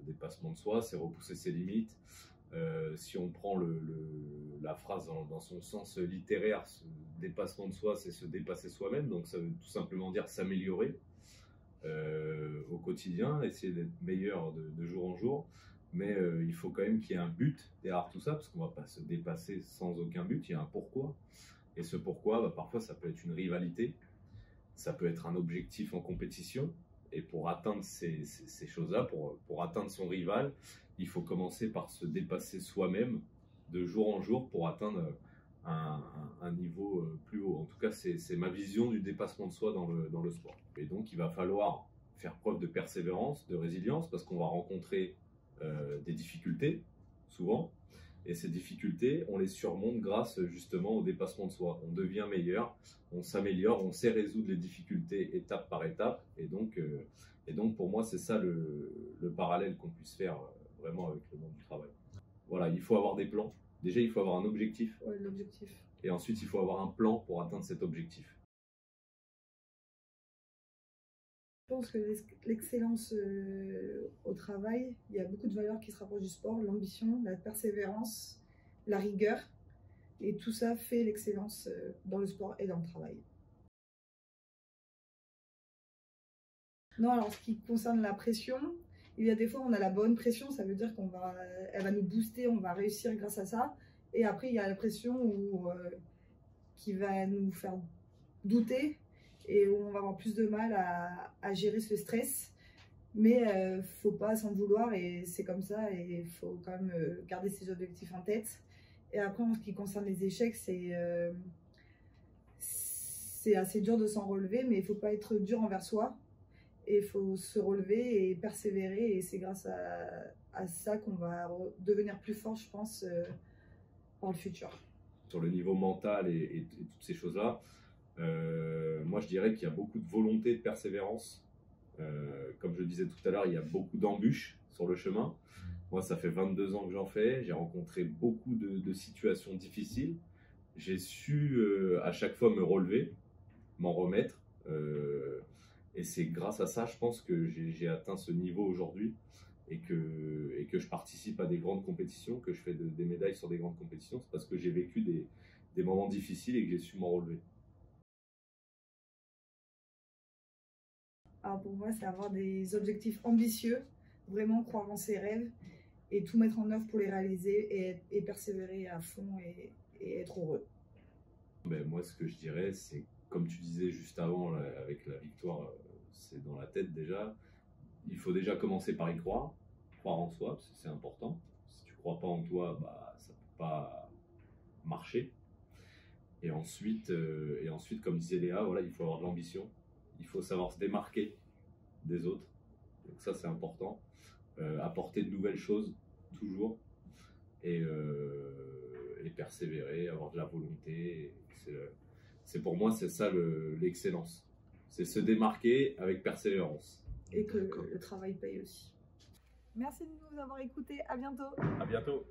dépassement de soi, c'est repousser ses limites. Si on prend la phrase dans son sens littéraire, ce dépassement de soi, c'est se dépasser soi-même. Donc ça veut tout simplement dire s'améliorer au quotidien, essayer d'être meilleur de jour en jour. Mais il faut quand même qu'il y ait un but derrière tout ça, parce qu'on ne va pas se dépasser sans aucun but. Il y a un pourquoi. Et ce pourquoi, bah, parfois, ça peut être une rivalité. Ça peut être un objectif en compétition. Et pour atteindre ces choses-là, pour atteindre son rival, il faut commencer par se dépasser soi-même de jour en jour pour atteindre un niveau plus haut. En tout cas, c'est ma vision du dépassement de soi dans le sport. Et donc, il va falloir faire preuve de persévérance, de résilience, parce qu'on va rencontrer des difficultés, souvent. Et ces difficultés, on les surmonte grâce justement au dépassement de soi. On devient meilleur, on s'améliore, on sait résoudre les difficultés étape par étape. Et donc pour moi, c'est ça le parallèle qu'on puisse faire vraiment avec le monde du travail. Voilà, il faut avoir des plans. Déjà, il faut avoir un objectif. Ouais, l'objectif. Et ensuite, il faut avoir un plan pour atteindre cet objectif. Je pense que l'excellence au travail, il y a beaucoup de valeurs qui se rapprochent du sport, l'ambition, la persévérance, la rigueur, et tout ça fait l'excellence dans le sport et dans le travail. Non, alors ce qui concerne la pression, il y a des fois on a la bonne pression, ça veut dire elle va nous booster, on va réussir grâce à ça, et après il y a la pression qui va nous faire douter, et où on va avoir plus de mal à gérer ce stress. Mais faut pas s'en vouloir, et c'est comme ça, et il faut quand même garder ses objectifs en tête. Et après, en ce qui concerne les échecs, c'est assez dur de s'en relever, mais il faut pas être dur envers soi. Et il faut se relever et persévérer, et c'est grâce à ça qu'on va devenir plus fort, je pense, dans le futur. Sur le niveau mental et toutes ces choses-là, moi je dirais qu'il y a beaucoup de volonté, de persévérance. Comme je le disais tout à l'heure, il y a beaucoup d'embûches sur le chemin. Moi, ça fait 22 ans que j'en fais. J'ai rencontré beaucoup de situations difficiles. J'ai su à chaque fois me relever, m'en remettre. Et c'est grâce à ça, je pense, que j'ai atteint ce niveau aujourd'hui et que je participe à des grandes compétitions, que je fais des médailles sur des grandes compétitions. C'est parce que j'ai vécu des moments difficiles et que j'ai su m'en relever. Alors pour moi, c'est avoir des objectifs ambitieux, vraiment croire en ses rêves et tout mettre en œuvre pour les réaliser, et persévérer à fond et être heureux. Ben, moi, ce que je dirais, c'est comme tu disais juste avant, là, avec la victoire, c'est dans la tête déjà. Il faut déjà commencer par y croire en soi, parce que c'est important. Si tu ne crois pas en toi, bah, ça ne peut pas marcher. Et ensuite, comme disait Léa, voilà, il faut avoir de l'ambition. Il faut savoir se démarquer des autres. Donc ça, c'est important. Apporter de nouvelles choses, toujours. Et persévérer, avoir de la volonté. C'est pour moi, c'est ça l'excellence. C'est se démarquer avec persévérance. Et que le travail paye aussi. Merci de nous avoir écoutés. À bientôt. À bientôt.